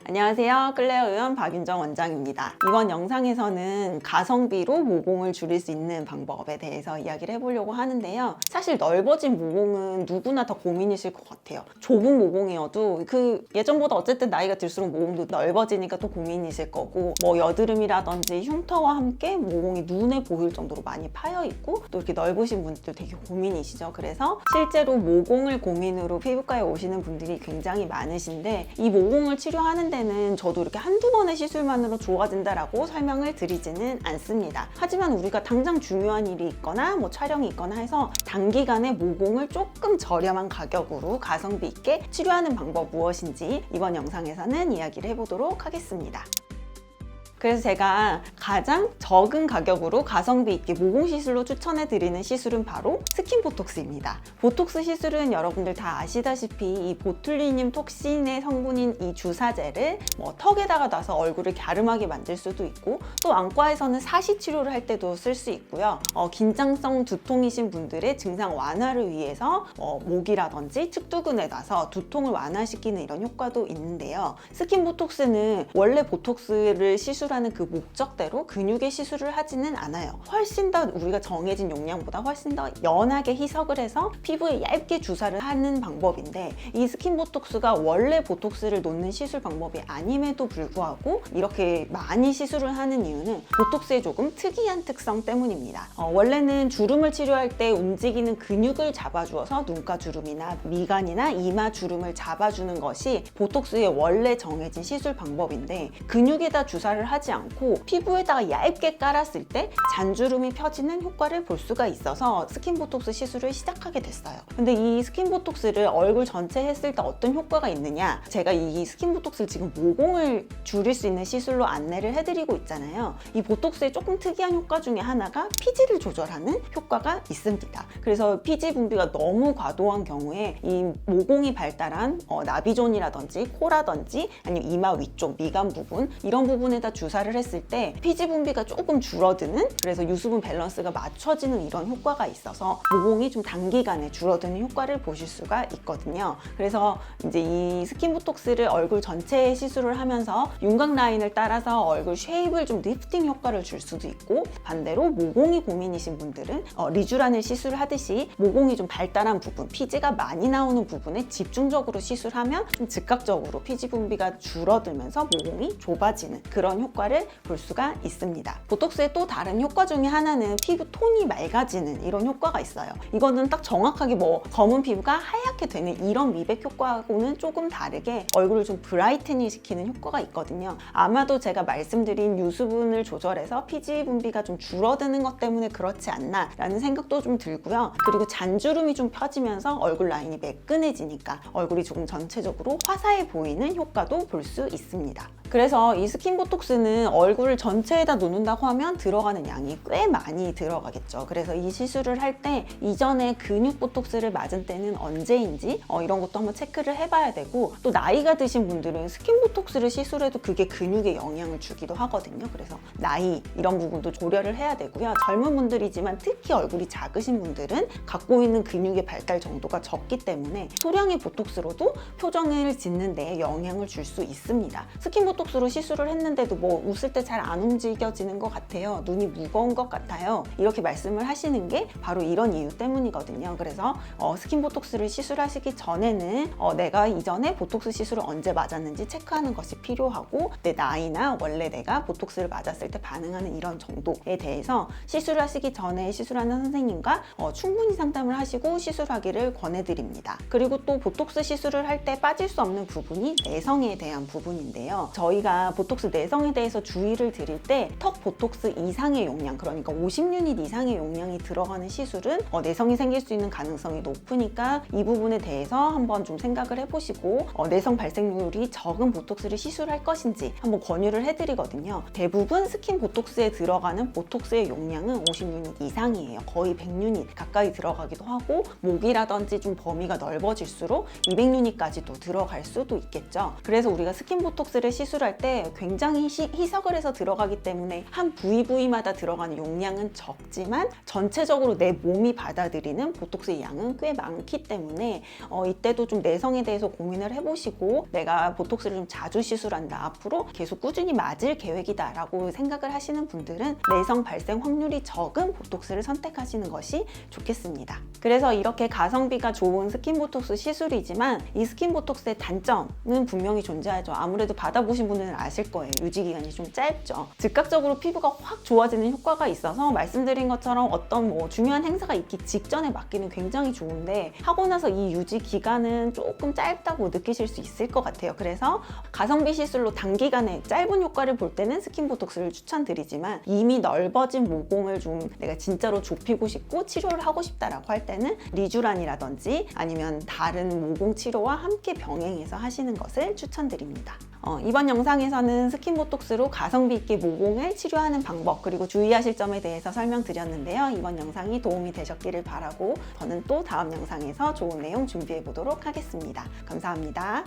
안녕하세요. 클레어 의원 박윤정 원장입니다. 이번 영상에서는 가성비로 모공을 줄일 수 있는 방법에 대해서 이야기를 해보려고 하는데요. 사실 넓어진 모공은 누구나 다 고민이실 것 같아요. 좁은 모공이어도 예전보다 어쨌든 나이가 들수록 모공도 넓어지니까 또 고민이실 거고, 뭐 여드름이라든지 흉터와 함께 모공이 눈에 보일 정도로 많이 파여 있고 또 이렇게 넓으신 분들도 되게 고민이시죠. 그래서 실제로 모공을 고민으로 피부과에 오시는 분들이 굉장히 많으신데, 이 모공을 치료하는 데는 저도 이렇게 한두 번의 시술만으로 좋아진다라고 설명을 드리지는 않습니다. 하지만 우리가 당장 중요한 일이 있거나 뭐 촬영이 있거나 해서 단기간에 모공을 조금 저렴한 가격으로 가성비 있게 치료하는 방법 무엇인지 이번 영상에서는 이야기를 해보도록 하겠습니다. 그래서 제가 가장 적은 가격으로 가성비 있게 모공 시술로 추천해드리는 시술은 바로 스킨 보톡스입니다. 보톡스 시술은 여러분들 다 아시다시피 이 보툴리늄 톡신의 성분인 이 주사제를 턱에다가 놔서 얼굴을 갸름하게 만들 수도 있고, 또 안과에서는 사시 치료를 할 때도 쓸 수 있고요. 긴장성 두통이신 분들의 증상 완화를 위해서 목이라든지 측두근에 놔서 두통을 완화시키는 이런 효과도 있는데요. 스킨 보톡스는 원래 보톡스를 시술하는 그 목적대로 근육의 시술을 하지는 않아요. 훨씬 더 우리가 정해진 용량보다 훨씬 더 연하게 희석을 해서 피부에 얇게 주사를 하는 방법인데, 이 스킨 보톡스가 원래 보톡스를 놓는 시술 방법이 아님에도 불구하고 이렇게 많이 시술을 하는 이유는 보톡스의 조금 특이한 특성 때문입니다. 원래는 주름을 치료할 때 움직이는 근육을 잡아주어서 눈가 주름이나 미간이나 이마 주름을 잡아주는 것이 보톡스의 원래 정해진 시술 방법인데, 근육에다 주사를 하지 않고 피부에다가 얇게 깔았을 때 잔주름이 펴지는 효과를 볼 수가 있어서 스킨 보톡스 시술을 시작하게 됐어요. 근데 이 스킨 보톡스를 얼굴 전체 했을 때 어떤 효과가 있느냐, 제가 이 스킨 보톡스를 지금 모공을 줄일 수 있는 시술로 안내를 해드리고 있잖아요. 이 보톡스의 조금 특이한 효과 중에 하나가 피지를 조절하는 효과가 있습니다. 그래서 피지 분비가 너무 과도한 경우에 이 모공이 발달한 나비존이라든지 코라든지 아니면 이마 위쪽 미간 부분, 이런 부분에다 주사를 했을 때 피지 분비가 조금 줄어드는, 그래서 유수분 밸런스가 맞춰지는 이런 효과가 있어서 모공이 좀 단기간에 줄어드는 효과를 보실 수가 있거든요. 그래서 이제 이 스킨 보톡스를 얼굴 전체에 시술을 하면서 윤곽 라인을 따라서 얼굴 쉐입을 좀 리프팅 효과를 줄 수도 있고, 반대로 모공이 고민이신 분들은 리쥬란을 시술을 하듯이 모공이 좀 발달한 부분, 피지가 많이 나오는 부분에 집중적으로 시술하면 좀 즉각적으로 피지 분비가 줄어들면서 모공이 좁아지는 그런 효과를 볼 수가 있습니다. 보톡스의 또 다른 효과 중에 하나는 피부 톤이 맑아지는 이런 효과가 있어요. 이거는 딱 정확하게 검은 피부가 하얗게 되는 이런 미백 효과하고는 조금 다르게 얼굴을 좀 브라이트닝 시키는 효과가 있거든요. 아마도 제가 말씀드린 유수분을 조절해서 피지 분비가 좀 줄어드는 것 때문에 그렇지 않나 라는 생각도 좀 들고요. 그리고 잔주름이 좀 펴지면서 얼굴 라인이 매끈해지니까 얼굴이 조금 전체적으로 화사해 보이는 효과도 볼 수 있습니다. 그래서 이 스킨 보톡스는 얼굴을 전체에다 놓는다고 하면 들어가는 양이 꽤 많이 들어가겠죠. 그래서 이 시술을 할 때 이전에 근육 보톡스를 맞은 때는 언제인지 이런 것도 한번 체크를 해봐야 되고, 또 나이가 드신 분들은 스킨 보톡스를 시술해도 그게 근육에 영향을 주기도 하거든요. 그래서 나이 이런 부분도 고려를 해야 되고요. 젊은 분들이지만 특히 얼굴이 작으신 분들은 갖고 있는 근육의 발달 정도가 적기 때문에 소량의 보톡스로도 표정을 짓는 데 영향을 줄 수 있습니다. 스킨 보톡스로 시술을 했는데도 웃을 때 잘 안 움직여지는 것 같아요, 눈이 무거운 것 같아요, 이렇게 말씀을 하시는 게 바로 이런 이유 때문이거든요. 그래서 스킨 보톡스를 시술하시기 전에는 내가 이전에 보톡스 시술을 언제 맞았는지 체크하는 것이 필요하고, 내 나이나 원래 내가 보톡스를 맞았을 때 반응하는 이런 정도에 대해서 시술을 하시기 전에 시술하는 선생님과 충분히 상담을 하시고 시술하기를 권해드립니다. 그리고 또 보톡스 시술을 할 때 빠질 수 없는 부분이 내성에 대한 부분인데요. 저희가 보톡스 내성에 대해서 주의를 드릴 때 턱 보톡스 이상의 용량, 그러니까 50유닛 이상의 용량이 들어가는 시술은 내성이 생길 수 있는 가능성이 높으니까 이 부분에 대해서 한번 좀 생각을 해보시고 내성 발생률이 적은 보톡스를 시술할 것인지 한번 권유를 해드리거든요. 대부분 스킨 보톡스에 들어가는 보톡스의 용량은 50유닛 이상이에요. 거의 100유닛 가까이 들어가기도 하고, 목이라든지 좀 범위가 넓어질수록 200유닛까지도 들어갈 수도 있겠죠. 그래서 우리가 스킨 보톡스를 시술 시술할 때 굉장히 희석을 해서 들어가기 때문에 한 부위마다 들어가는 용량은 적지만 전체적으로 내 몸이 받아들이는 보톡스의 양은 꽤 많기 때문에 이때도 좀 내성에 대해서 고민을 해보시고 내가 보톡스를 좀 자주 시술한다, 앞으로 계속 꾸준히 맞을 계획이다 라고 생각을 하시는 분들은 내성 발생 확률이 적은 보톡스를 선택하시는 것이 좋겠습니다. 그래서 이렇게 가성비가 좋은 스킨보톡스 시술이지만 이 스킨보톡스의 단점은 분명히 존재하죠. 아무래도 받아보신 분들은 아실 거예요. 유지기간이 좀 짧죠. 즉각적으로 피부가 확 좋아지는 효과가 있어서 말씀드린 것처럼 어떤 중요한 행사가 있기 직전에 맞기는 굉장히 좋은데 하고 나서 이 유지 기간은 조금 짧다고 느끼실 수 있을 것 같아요. 그래서 가성비 시술로 단기간에 짧은 효과를 볼 때는 스킨보톡스를 추천드리지만 이미 넓어진 모공을 좀 내가 진짜로 좁히고 싶고 치료를 하고 싶다라고 할 때는 리쥬란이라든지 아니면 다른 모공 치료와 함께 병행해서 하시는 것을 추천드립니다. 이번 영상에서는 스킨보톡스로 가성비 있게 모공을 치료하는 방법 그리고 주의하실 점에 대해서 설명드렸는데요. 이번 영상이 도움이 되셨기를 바라고 저는 또 다음 영상에서 좋은 내용 준비해 보도록 하겠습니다. 감사합니다.